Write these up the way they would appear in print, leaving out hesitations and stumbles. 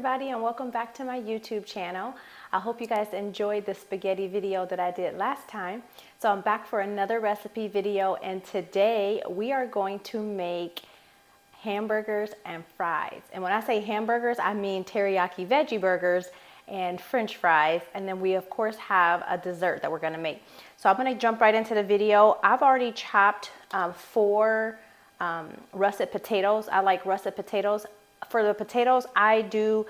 everybody, and welcome back to my YouTube channel. I hope you guys enjoyed the spaghetti video that I did last time. So I'm back for another recipe video, and today we are going to make hamburgers and fries. And when I say hamburgers, I mean teriyaki veggie burgers and french fries, and then we of course have a dessert that we're going to make. So I'm going to jump right into the video. I've already chopped 4 russet potatoes. I like russet potatoes. For the potatoes, I do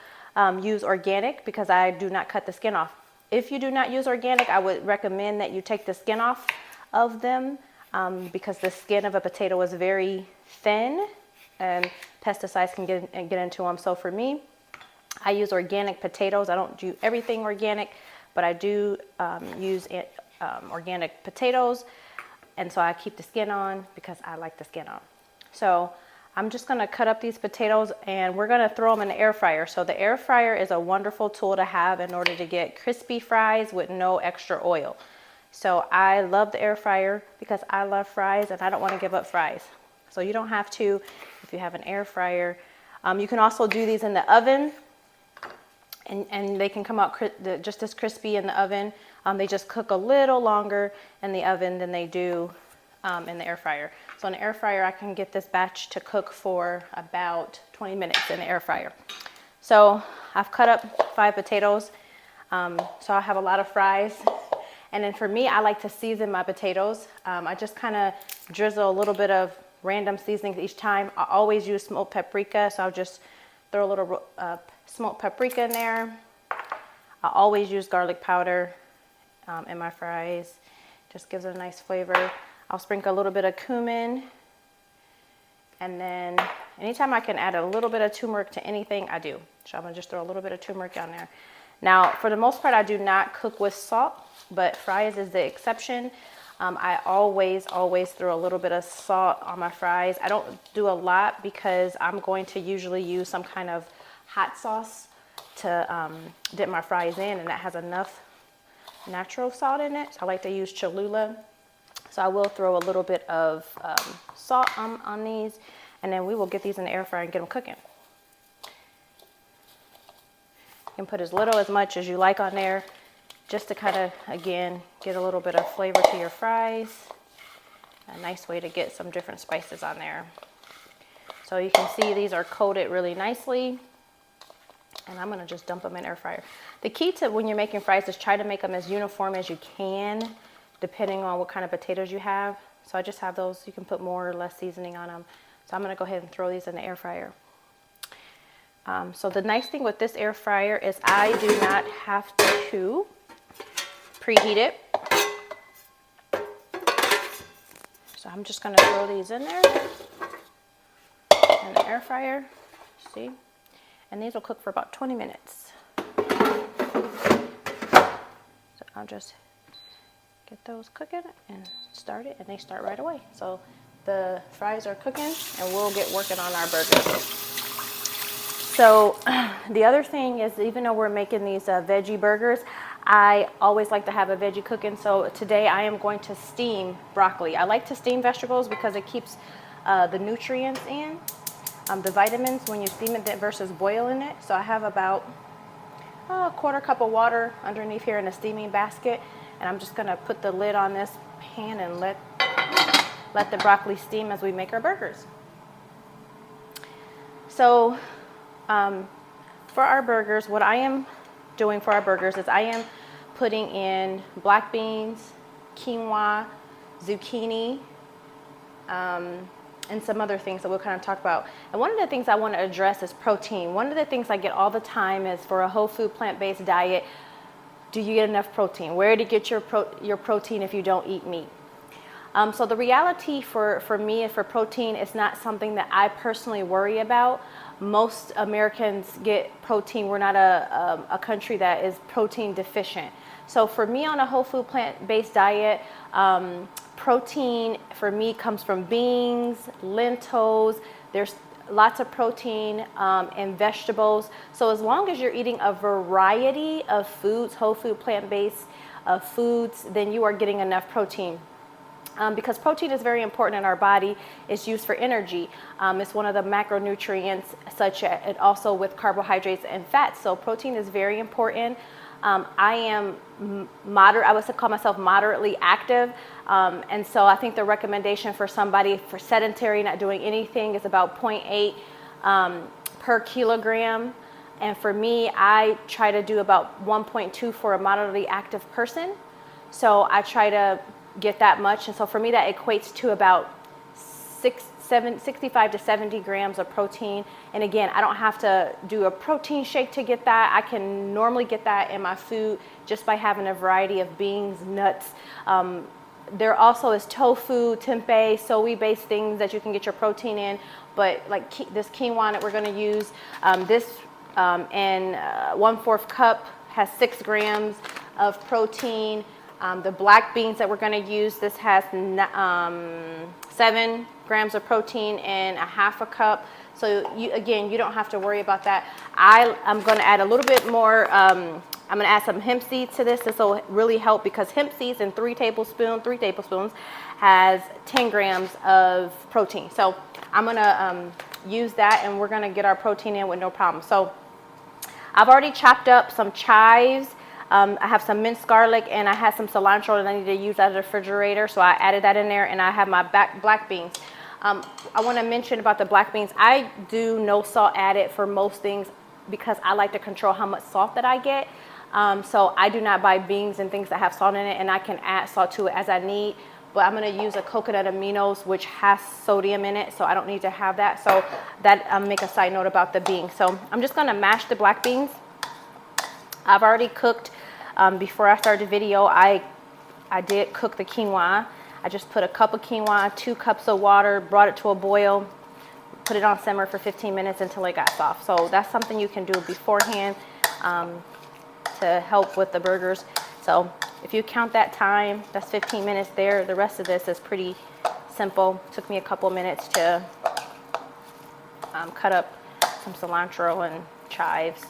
use organic because I do not cut the skin off. If you do not use organic, I would recommend that you take the skin off of them because the skin of a potato is very thin and pesticides can get into them. So for me, I use organic potatoes. I don't do everything organic, but I do use organic potatoes. And so I keep the skin on because I like the skin on. So I'm just going to cut up these potatoes and we're going to throw them in the air fryer. So the air fryer is a wonderful tool to have in order to get crispy fries with no extra oil. So I love the air fryer because I love fries and I don't want to give up fries. So you don't have to if you have an air fryer. You can also do these in the oven and they can come out just as crispy in the oven. They just cook a little longer in the oven than they do in the air fryer. So in the air fryer, I can get this batch to cook for about 20 minutes in the air fryer. So I've cut up 5 potatoes. So I have a lot of fries. And then for me, I like to season my potatoes. I just kind of drizzle a little bit of random seasonings each time. I always use smoked paprika. So I'll just throw a little smoked paprika in there. I always use garlic powder in my fries. Just gives it a nice flavor. I'll sprinkle a little bit of cumin, and then anytime I can add a little bit of turmeric to anything, I do. So I'm gonna just throw a little bit of turmeric on there. Now, for the most part, I do not cook with salt, but fries is the exception. I always throw a little bit of salt on my fries. I don't do a lot because I'm going to usually use some kind of hot sauce to dip my fries in, and that has enough natural salt in it. So I like to use Cholula. So I will throw a little bit of salt on these, and then we will get these in the air fryer and get them cooking. You can put as little as much as you like on there, just to kind of, again, get a little bit of flavor to your fries. A nice way to get some different spices on there. So you can see these are coated really nicely, and I'm gonna just dump them in the air fryer. The key to when you're making fries is try to make them as uniform as you can, depending on what kind of potatoes you have. So I just have those. You can put more or less seasoning on them. So I'm gonna go ahead and throw these in the air fryer. So the nice thing with this air fryer is I do not have to preheat it. So I'm just gonna throw these in there in the air fryer, see? And these will cook for about 20 minutes. So I'll just get those cooking and start it, and they start right away. So the fries are cooking and we'll get working on our burgers. So the other thing is, even though we're making these veggie burgers, I always like to have a veggie cooking. So today I am going to steam broccoli. I like to steam vegetables because it keeps the nutrients in, the vitamins when you steam it versus boiling it. So I have about a quarter cup of water underneath here in a steaming basket. And I'm just gonna put the lid on this pan and let the broccoli steam as we make our burgers. So for our burgers, what I am doing for our burgers is I am putting in black beans, quinoa, zucchini, and some other things that we'll kind of talk about. And one of the things I want to address is protein. One of the things I get all the time is, for a whole food plant-based diet, do you get enough protein? Where to get your protein if you don't eat meat? So the reality for me and for protein is not something that I personally worry about. Most Americans get protein. We're not a country that is protein deficient. So for me, on a whole food plant-based diet, protein for me comes from beans, lentils. There's lots of protein in vegetables. So as long as you're eating a variety of foods, whole food plant-based foods, then you are getting enough protein. because protein is very important in our body. It's used for energy. It's one of the macronutrients, such as, and also with carbohydrates and fats. So protein is very important. I am moderate. I would call myself moderately active, and so I think the recommendation for somebody for sedentary, not doing anything, is about 0.8 per kilogram. And for me, I try to do about 1.2 for a moderately active person. So I try to get that much. And so for me, that equates to about 65 to 70 grams of protein. And again, I don't have to do a protein shake to get that. I can normally get that in my food just by having a variety of beans, nuts. There also is tofu, tempeh, soy-based things that you can get your protein in. But like this quinoa that we're going to use, this and 1/4 cup has 6 grams of protein. The black beans that we're going to use, this has 7 grams of protein and 1/2 cup. So again, you don't have to worry about that. I'm going to add a little bit more. I'm going to add some hemp seeds to this. This will really help because hemp seeds in 3 tablespoons has 10 grams of protein. So I'm going to use that, and we're going to get our protein in with no problem. So I've already chopped up some chives. I have some minced garlic, and I had some cilantro that I need to use out of the refrigerator, so I added that in there, and I have my black beans. I want to mention about the black beans. I do no salt added for most things because I like to control how much salt that I get. So I do not buy beans and things that have salt in it, and I can add salt to it as I need. But I'm going to use a coconut aminos, which has sodium in it, so I don't need to have that. So that make a side note about the beans. So I'm just going to mash the black beans. I've already cooked. Before I started the video, I did cook the quinoa. I just put a cup of quinoa, 2 cups of water, brought it to a boil, put it on simmer for 15 minutes until it got soft. So that's something you can do beforehand to help with the burgers. So if you count that time, that's 15 minutes there. The rest of this is pretty simple. Took me a couple minutes to cut up some cilantro and chives.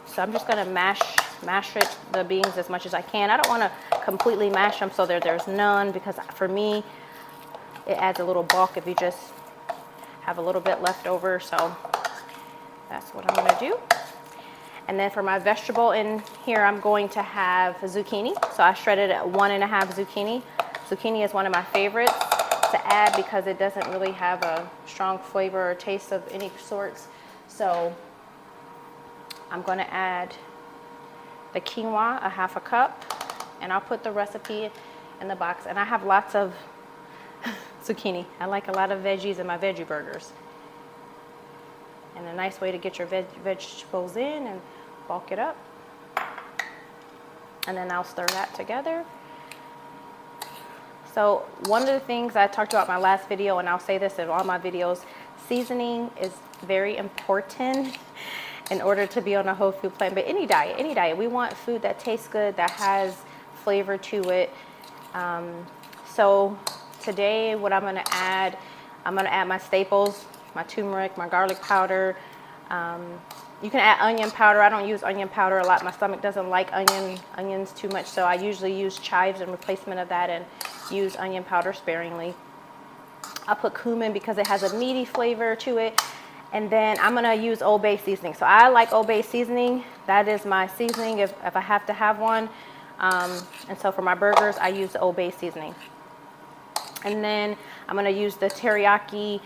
So I'm just going to mash the beans as much as I can. I don't want to completely mash them so there's none, because for me it adds a little bulk if you just have a little bit left over. So that's what I'm going to do. And then for my vegetable in here, I'm going to have zucchini. So I shredded 1.5 zucchini. Zucchini is one of my favorites to add because it doesn't really have a strong flavor or taste of any sorts. So I'm going to add the quinoa, 1/2 cup, and I'll put the recipe in the box. And I have lots of zucchini. I like a lot of veggies in my veggie burgers. And a nice way to get your vegetables in and bulk it up. And then I'll stir that together. So one of the things I talked about in my last video, and I'll say this in all my videos, seasoning is very important in order to be on a whole food plan. But any diet, we want food that tastes good, that has flavor to it. So today what I'm going to add my staples, my turmeric, my garlic powder. You can add onion powder. I don't use onion powder a lot. My stomach doesn't like onions too much, so I usually use chives in replacement of that and use onion powder sparingly. I put cumin because it has a meaty flavor to it. And then I'm going to use Old Bay seasoning. So I like Old Bay seasoning. That is my seasoning if I have to have one. And so for my burgers, I use the Old Bay seasoning. And then I'm going to use the teriyaki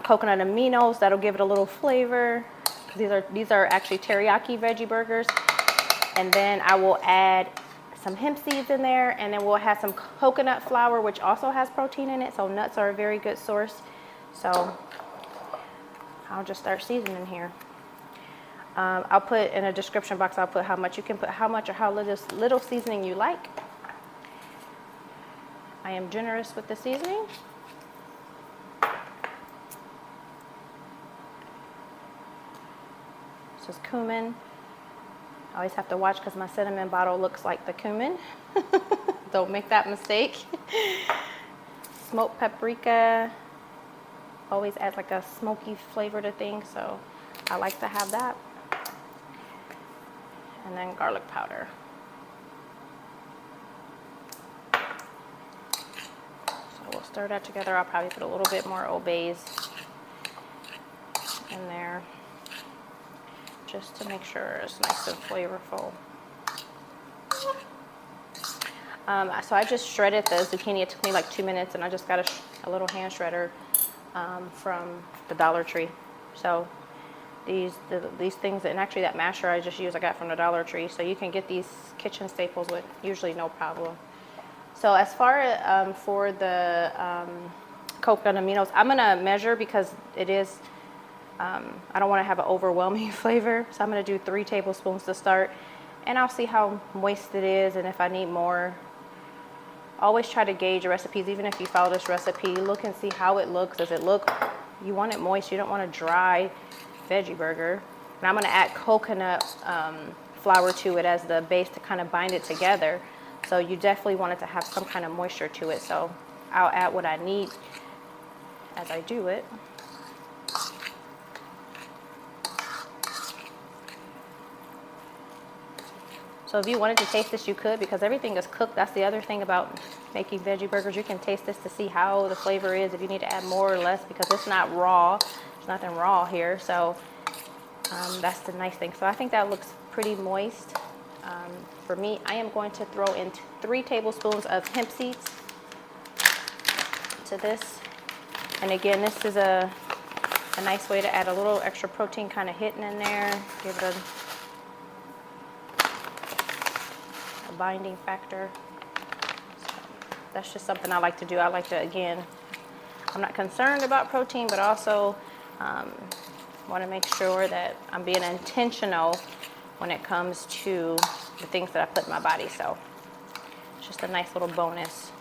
coconut aminos. That'll give it a little flavor. These are actually teriyaki veggie burgers. And then I will add some hemp seeds in there, and then we'll have some coconut flour, which also has protein in it. So nuts are a very good source. So I'll just start seasoning here. I'll put in a description box, I'll put how much. You can put how much or how little seasoning you like. I am generous with the seasoning. This is cumin. I always have to watch because my cinnamon bottle looks like the cumin. Don't make that mistake. Smoked paprika. Always adds like a smoky flavor to things, so I like to have that. And then garlic powder. stir that together. I'll probably put a little bit more obeys in there just to make sure it's nice and flavorful. So I just shredded the zucchini. It took me like 2 minutes, and I just got a little hand shredder from the Dollar Tree. So these things, and actually that masher I just used, I got from the Dollar Tree. So you can get these kitchen staples with usually no problem. So as far as for the coconut aminos, I'm gonna measure because it is, I don't want to have an overwhelming flavor. So I'm gonna do 3 tablespoons to start, and I'll see how moist it is, and if I need more. Always try to gauge your recipes. Even if you follow this recipe, look and see how it looks. Does it look, you want it moist, you don't want a dry veggie burger. And I'm gonna add coconut flour to it as the base to kind of bind it together. So you definitely want it to have some kind of moisture to it. So I'll add what I need as I do it. So if you wanted to taste this, you could, because everything is cooked. That's the other thing about making veggie burgers. You can taste this to see how the flavor is, if you need to add more or less, because it's not raw. There's nothing raw here. So that's the nice thing. So I think that looks pretty moist. For me, I am going to throw in 3 tablespoons of hemp seeds to this. And again, this is a nice way to add a little extra protein kind of hitting in there. Give it a binding factor. So that's just something I like to do. I like to, again, I'm not concerned about protein, but also want to make sure that I'm being intentional when it comes to the things that I put in my body. So it's just a nice little bonus.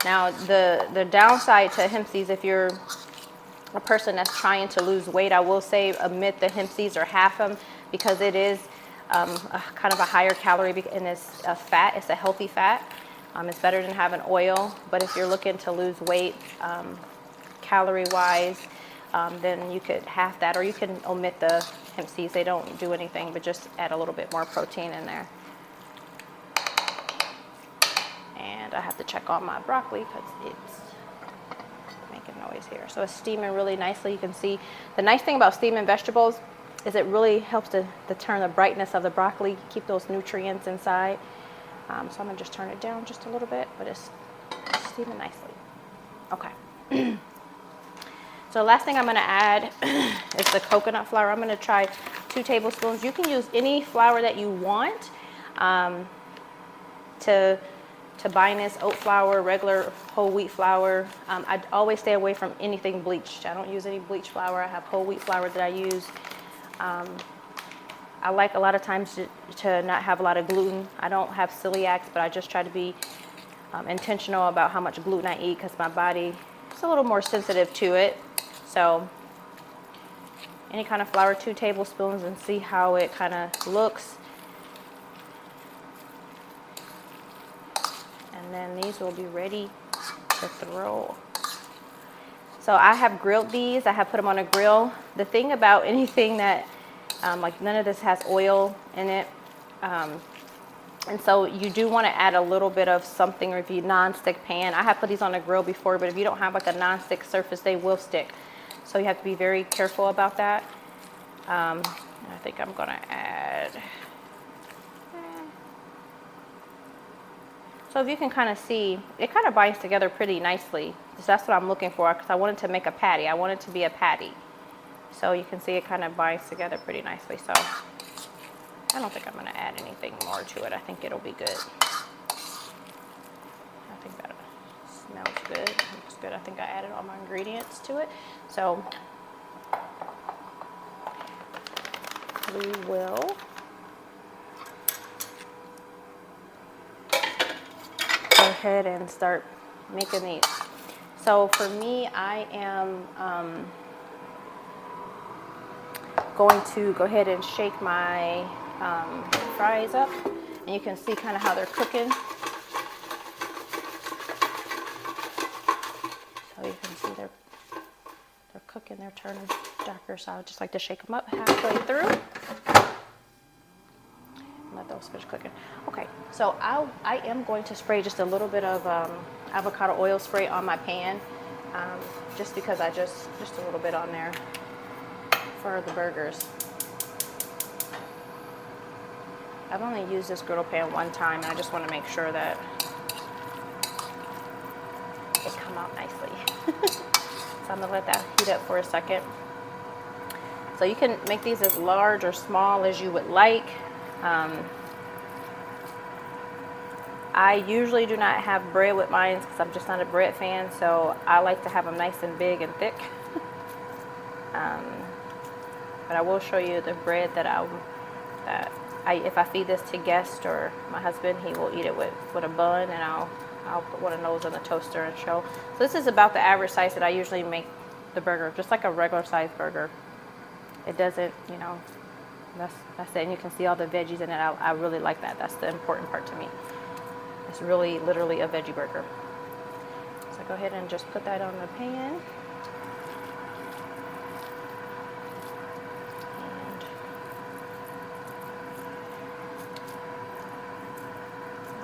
Now the downside to hemp seeds, if you're a person that's trying to lose weight, I will say omit the hemp seeds or half them, because it is kind of a higher calorie, and it's a fat. It's a healthy fat. It's better than having oil. But if you're looking to lose weight, calorie wise, then you could half that, or you can omit the hemp seeds. They don't do anything, but just add a little bit more protein in there. And I have to check on my broccoli because it's making noise here. So it's steaming really nicely. You can see the nice thing about steaming vegetables is it really helps to turn the brightness of the broccoli, keep those nutrients inside. So I'm gonna just turn it down just a little bit, but it's steaming nicely. Okay. So the last thing I'm gonna add is the coconut flour. I'm gonna try 2 tablespoons. You can use any flour that you want to bind this. Oat flour, regular whole wheat flour. I always stay away from anything bleached. I don't use any bleached flour. I have whole wheat flour that I use. I like a lot of times to not have a lot of gluten. I don't have celiacs, but I just try to be intentional about how much gluten I eat, because my body is a little more sensitive to it. So any kind of flour, 2 tablespoons, and see how it kind of looks. And then these will be ready to throw. So I have grilled these. I have put them on a grill. The thing about anything that, like none of this has oil in it. And so you do want to add a little bit of something, or if you non-stick pan. I have put these on a grill before, but if you don't have like a non-stick surface, they will stick. So you have to be very careful about that. I think I'm gonna add. So if you can kind of see, it kind of binds together pretty nicely. So that's what I'm looking for, because I wanted to make a patty. I want it to be a patty. So you can see it kind of binds together pretty nicely. So I don't think I'm going to add anything more to it. I think it'll be good. I think that smells good. Looks good. I think I added all my ingredients to it. So we will go ahead and start making these. So for me, I am going to go ahead and shake my fries up, and you can see kind of how they're cooking. So you can see they're cooking, they're turning darker, so I would just like to shake them up halfway through. Let those finish cooking. Okay, so I am going to spray just a little bit of avocado oil spray on my pan, just because just a little bit on there for the burgers. I've only used this griddle pan one time, and I just want to make sure that it come out nicely. So I'm gonna let that heat up for a second. So you can make these as large or small as you would like. I usually do not have bread with mine because I'm just not a bread fan, so I like to have them nice and big and thick. But I will show you the bread that if I feed this to guests or my husband, he will eat it with a bun, and I'll put one of those in the toaster and show. So this is about the average size that I usually make the burger, just like a regular size burger. It doesn't, you know, that's it. And you can see all the veggies in it. I really like that. That's the important part to me. It's really literally a veggie burger. So go ahead and just put that on the pan. And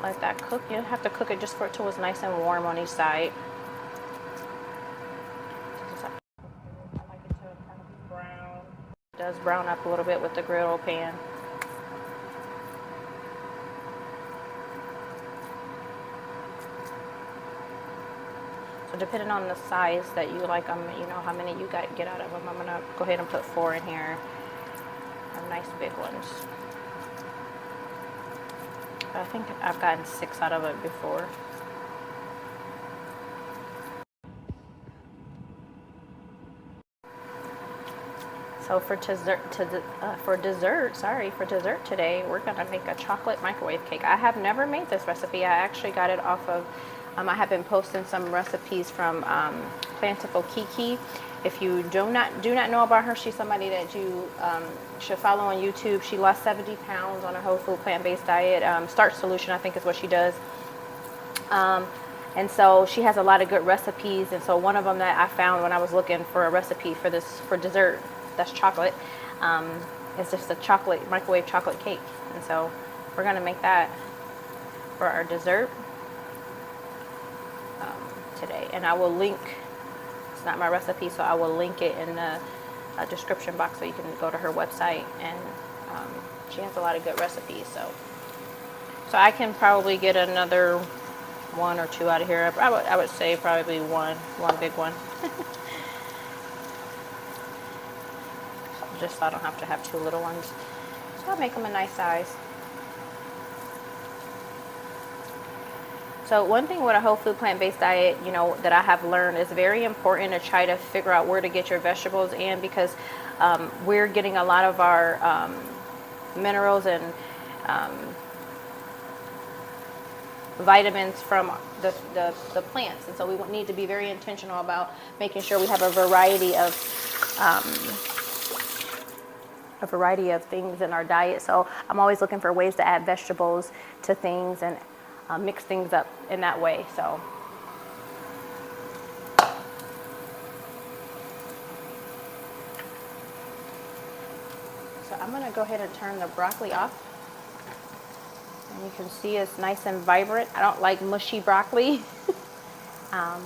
let that cook. You have to cook it just for it till it's nice and warm on each side. I like it to kind of be brown. It does brown up a little bit with the griddle pan. So depending on the size that you like, you know how many you get out of them. I'm gonna go ahead and put 4 in here. They're nice big ones. I think I've gotten 6 out of it before. So for dessert today, we're gonna make a chocolate microwave cake. I have never made this recipe. I actually got it off of, I have been posting some recipes from Plantiful Kiki. If you do not know about her, she's somebody that you should follow on YouTube. She lost 70 pounds on a whole food plant-based diet. Starch Solution, I think, is what she does. And so she has a lot of good recipes. And so one of them that I found when I was looking for a recipe for dessert, that's chocolate, is just a microwave chocolate cake. And so we're gonna make that for our dessert today. And I will link, it's not my recipe, so I will link it in the description box so you can go to her website. And she has a lot of good recipes. So I can probably get another 1 or 2 out of here. I would say probably one big one. Just so I don't have to have 2 little ones. So I'll make them a nice size. So one thing with a whole food plant-based diet, you know, that I have learned is very important to try to figure out where to get your vegetables in, because we're getting a lot of our minerals and vitamins from the plants. And so we need to be very intentional about making sure we have a variety of things in our diet. So I'm always looking for ways to add vegetables to things and mix things up in that way. So I'm gonna go ahead and turn the broccoli off. And you can see it's nice and vibrant. I don't like mushy broccoli. And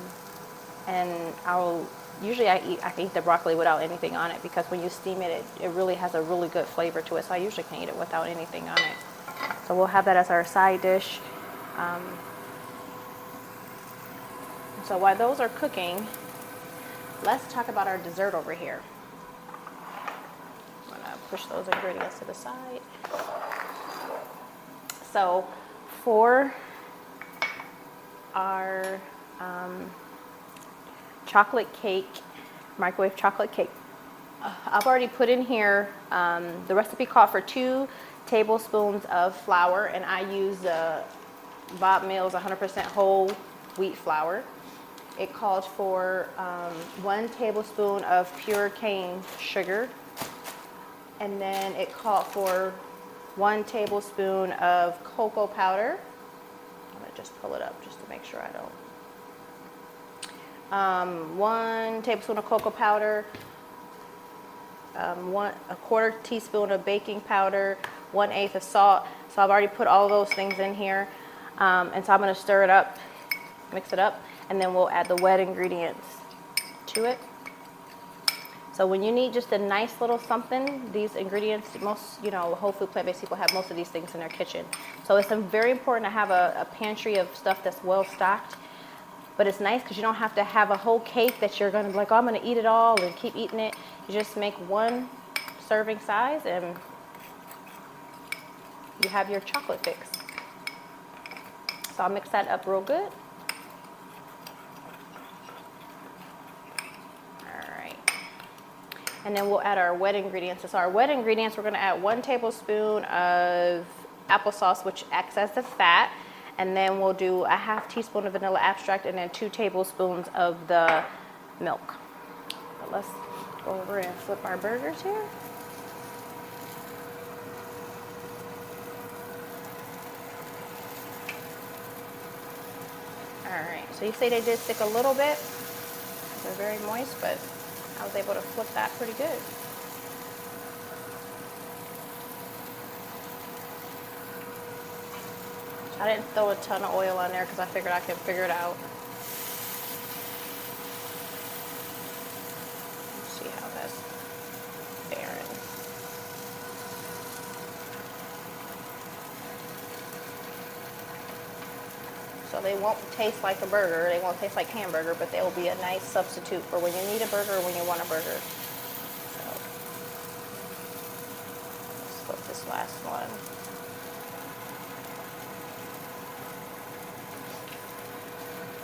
usually I can eat the broccoli without anything on it, because when you steam it, it really has a really good flavor to it. So I usually can eat it without anything on it. So we'll have that as our side dish. So while those are cooking, let's talk about our dessert over here. I'm gonna push those ingredients to the side. So for our chocolate cake, microwave chocolate cake, I've already put in here, the recipe called for 2 tablespoons of flour, and I use the Bob Mills 100% whole wheat flour. It called for 1 tablespoon of pure cane sugar, and then it called for 1 tablespoon of cocoa powder. I'm gonna just pull it up just to make sure I don't. 1 tablespoon of cocoa powder, a 1/4 teaspoon of baking powder, 1/8 of salt. So I've already put all those things in here. And so I'm gonna stir it up mix it up, and then we'll add the wet ingredients to it. So when you need just a nice little something, these ingredients, most, you know, whole food plant-based people have most of these things in their kitchen. So it's very important to have a pantry of stuff that's well stocked. But it's nice because you don't have to have a whole cake that you're going to be like, oh, I'm going to eat it all and keep eating it. You just make one serving size and you have your chocolate fix. So I'll mix that up real good. And then we'll add our wet ingredients. So our wet ingredients, we're gonna add 1 tablespoon of applesauce, which acts as the fat. And then we'll do a ½ teaspoon of vanilla extract and then 2 tablespoons of the milk. But let's go over and flip our burgers here. All right, so you say they did stick a little bit. They're very moist, but I was able to flip that pretty good. I didn't throw a ton of oil on there because I figured I could figure it out. Let's see how that's faring. So they won't taste like a burger, they won't taste like hamburger, but they'll be a nice substitute for when you need a burger or when you want a burger. So let's flip this last one.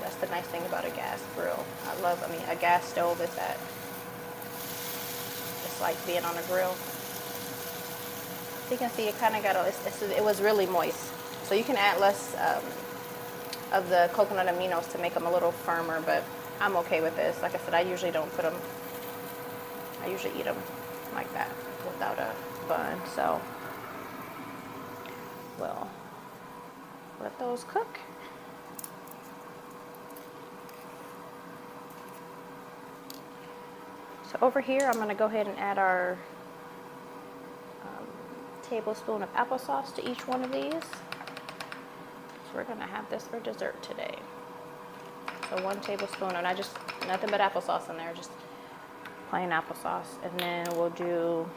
That's the nice thing about a gas grill. I mean, a gas stove is that it's like being on a grill. So you can see it kind of got it was really moist. So you can add less of the coconut aminos to make them a little firmer, but I'm okay with this. Like I said, I usually don't put them, I usually eat them like that without a bun. So we'll let those cook. So over here, I'm going to go ahead and add our tablespoon of applesauce to each one of these. So we're going to have this for dessert today. So 1 tablespoon, and nothing but applesauce in there, just plain applesauce. And then we'll do,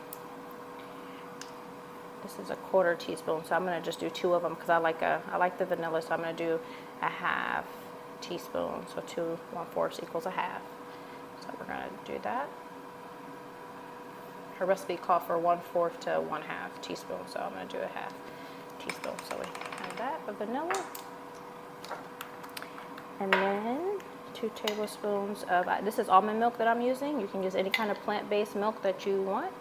this is a 1/4 teaspoon, so I'm going to just do 2 of them because I like the vanilla, so I'm going to do a ½ teaspoon. So 2 1/4 equals a half. So we're going to do that. Her recipe called for 1/4 to 1/2 teaspoon, so I'm going to do a ½ teaspoon. So we have that of vanilla. And then 2 tablespoons of, this is almond milk that I'm using. You can use any kind of plant-based milk that you want.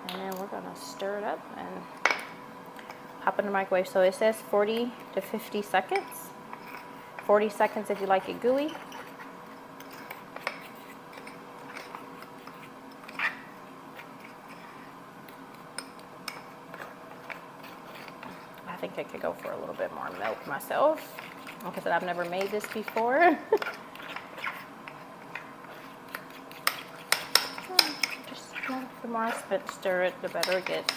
And then we're going to stir it up and pop in the microwave. So it says 40 to 50 seconds. 40 seconds if you like it gooey. I think I could go for a little bit more milk myself. Like I said, I've never made this before. Just the more I stir it, the better it gets.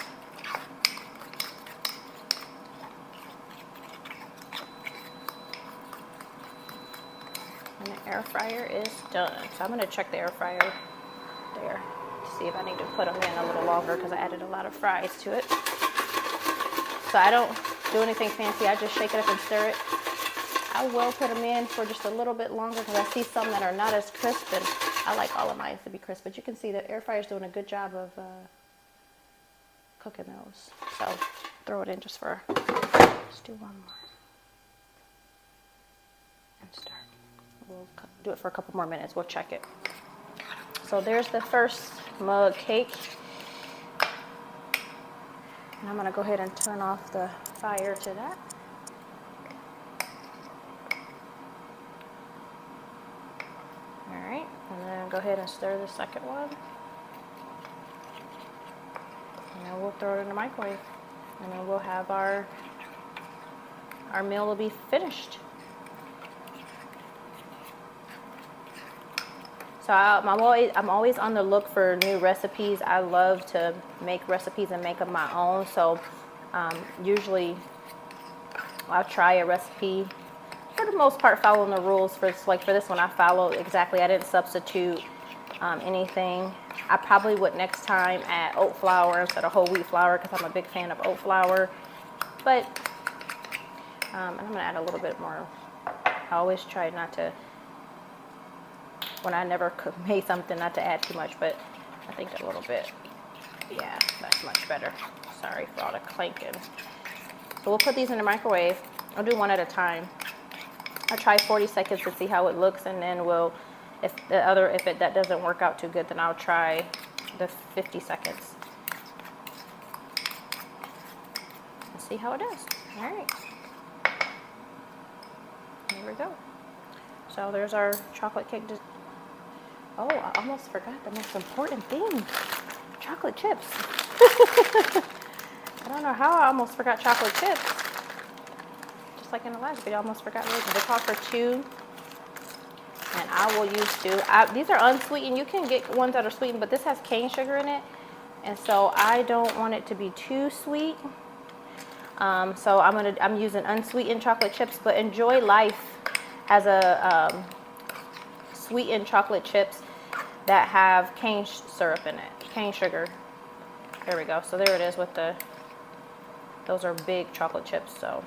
And the air fryer is done. So I'm going to check the air fryer there to see if I need to put them in a little longer because I added a lot of fries to it. So I don't do anything fancy. I just shake it up and stir it. I will put them in for just a little bit longer because I see some that are not as crisp, and I like all of mine to be crisp. But you can see the air fryer is doing a good job of cooking those. So throw it in just for, let's do one more. And start. We'll do it for a couple more minutes. We'll check it. So there's the first mug cake. And I'm going to go ahead and turn off the fire to that. All right, and then go ahead and stir the second one. And then we'll throw it in the microwave. And then we'll have our meal will be finished. So So I'm always on the look for new recipes. I love to make recipes and make them my own. So usually I'll try a recipe. For the most part, following the rules. For this one, I followed exactly. I didn't substitute anything. I probably would next time add oat flour instead of whole wheat flour because I'm a big fan of oat flour. But and I'm gonna add a little bit more. I always try not to, when I never made something, not to add too much, but I think a little bit. Yeah, that's much better. Sorry for all the clanking. So we'll put these in the microwave. I'll do one at a time. I'll try 40 seconds to see how it looks, and then we'll, if that doesn't work out too good, then I'll try the 50 seconds and see how it does. All right. Here we go. So there's our chocolate cake. Oh, I almost forgot the most important thing. Chocolate chips. I don't know how I almost forgot chocolate chips. Just like in the last video, I almost forgot those. They call for 2. And I will use 2. These are unsweetened. You can get ones that are sweetened, but this has cane sugar in it. And so I don't want it to be too sweet. So I'm using unsweetened chocolate chips, but Enjoy Life has a sweetened chocolate chips that have cane syrup in it, cane sugar. There we go. So there it is with those are big chocolate chips. So,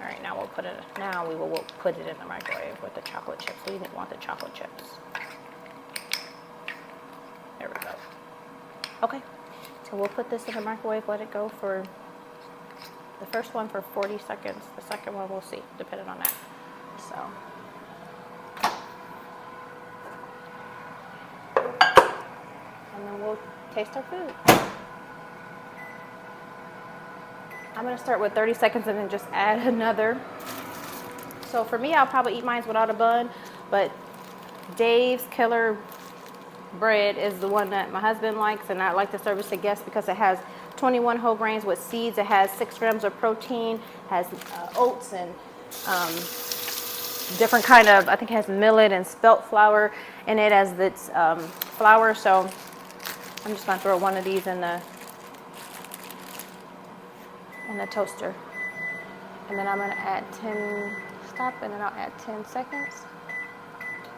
all right, now we will put it in the microwave with the chocolate chips. We didn't want the chocolate chips. There we go. Okay, so we'll put this in the microwave, let it go for the first one for 40 seconds. The second one we'll see, depending on that. So. And then we'll taste our food. I'm gonna start with 30 seconds and then just add another. So for me, I'll probably eat mine without a bun, but Dave's Killer bread is the one that my husband likes, and I like to serve it to guests because it has 21 whole grains with seeds. It has 6 grams of protein, has oats and different kind of, I think it has millet and spelt flour in it as its flour. So I'm just gonna throw one of these in the toaster. And then I'm gonna add 10, stop, and then I'll add 10 seconds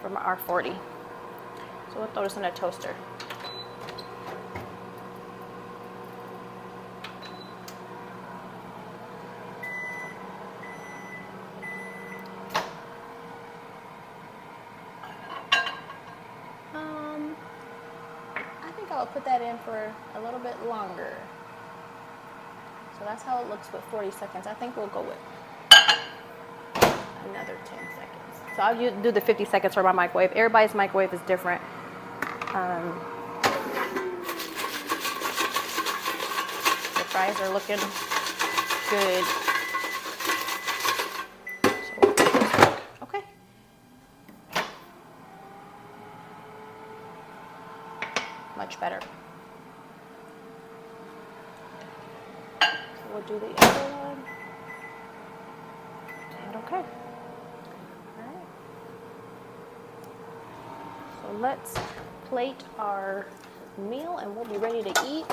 for my R40. So we'll throw this in a toaster. I think I'll put that in for a little bit longer. So that's how it looks with 40 seconds. I think we'll go with another 10 seconds. So I'll do the 50 seconds for my microwave. Everybody's microwave is different. The fries are looking good. So, okay. Much better. So we'll do the other one. And okay. Alright. So let's plate our meal and we'll be ready to eat.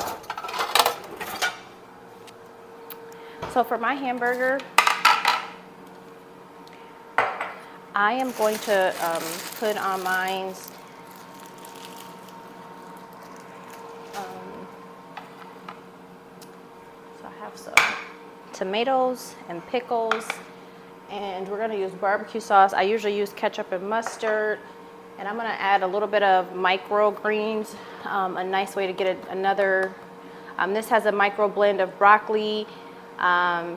So for my hamburger, I am going to put on mine so I have some tomatoes and pickles, and we're going to use barbecue sauce. I usually use ketchup and mustard, and I'm going to add a little bit of microgreens, a nice way to get another. This has a micro blend of broccoli,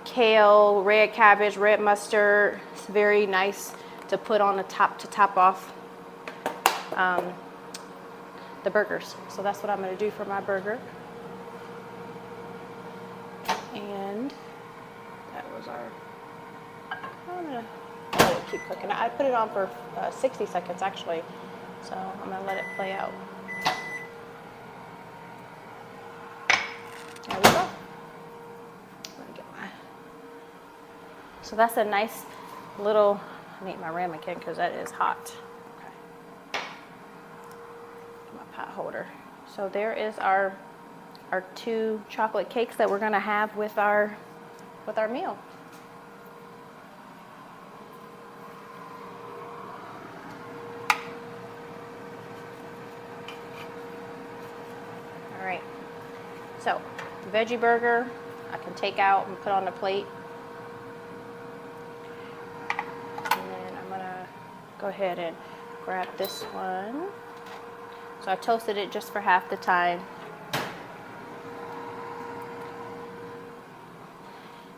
kale, red cabbage, red mustard. It's very nice to put on the top to top off the burgers. So that's what I'm going to do for my burger. And that was our, I'm going to let it keep cooking. I put it on for 60 seconds actually, so I'm going to let it play out. There we go. Let me get my, so that's a nice little, I need my ramekin because that is hot. Okay. pot holder. So there is our 2 chocolate cakes that we're gonna have with our meal. All right, so veggie burger I can take out and put on the plate. And then I'm gonna go ahead and grab this one. So I toasted it just for half the time.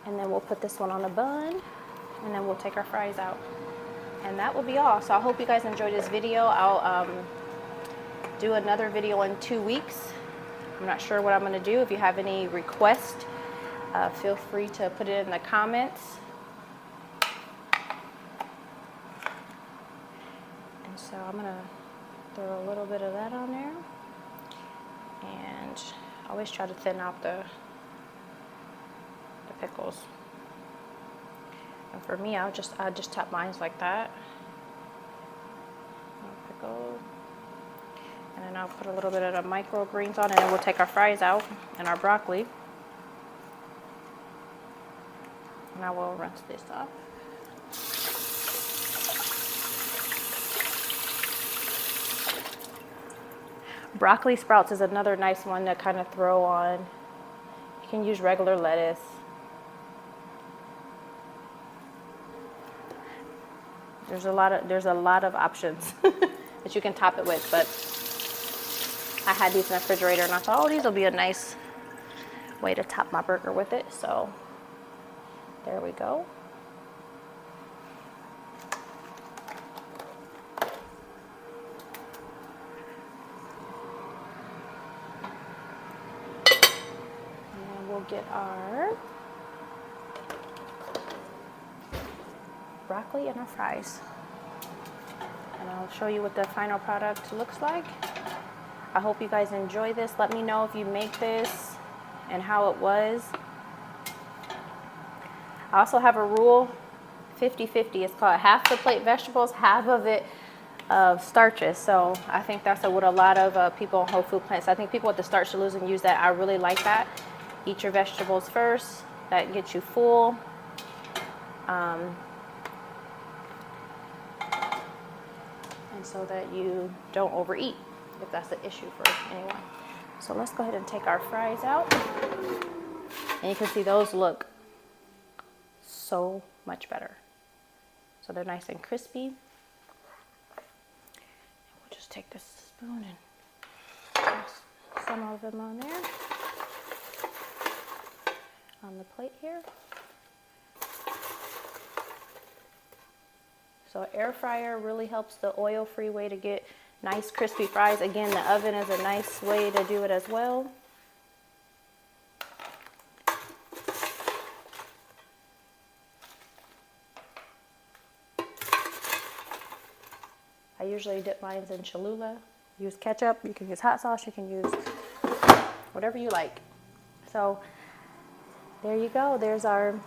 And then we'll put this one on a bun, and then we'll take our fries out. And that will be all. So I hope you guys enjoyed this video. I'll do another video in 2 weeks. I'm not sure what I'm gonna do. If you have any requests, feel free to put it in the comments. And so I'm gonna throw a little bit of that on there. And I always try to thin out the pickles. And for me, I just top mine like that. Pickle. And then I'll put a little bit of the microgreens on, and then we'll take our fries out and our broccoli. And I will rinse this off. Broccoli sprouts is another nice one to kind of throw on. You can use regular lettuce. There's a lot of options that you can top it with, but I had these in the refrigerator and I thought, oh, these will be a nice way to top my burger with it. So there we go. And then we'll get our broccoli and our fries. And I'll show you what the final product looks like. I hope you guys enjoy this. Let me know if you make this and how it was. I also have a rule, 50-50. It's called half the plate vegetables, half of it starches. So I think that's what a lot of people on whole food plants. I think people with the starch to lose and use that. I really like that. Eat your vegetables first. That gets you full. And so that you don't overeat, if that's the issue for anyone. So let's go ahead and take our fries out. And you can see those look so much better. So they're nice and crispy. And we'll just take this spoon and toss some of them on there. On the plate here. So air fryer really helps, the oil-free way to get nice crispy fries. Again, the oven is a nice way to do it as well. I usually dip mine in Cholula. Use ketchup, you can use hot sauce, you can use whatever you like. So there you go. There's our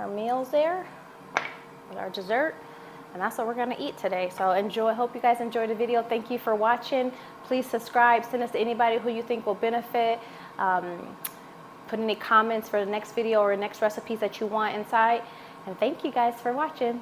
meals there. With our dessert, and that's what we're going to eat today. So enjoy. Hope you guys enjoyed the video. Thank you for watching. Please subscribe. Send us to anybody who you think will benefit. Put any comments for the next video or next recipes that you want inside. And thank you guys for watching.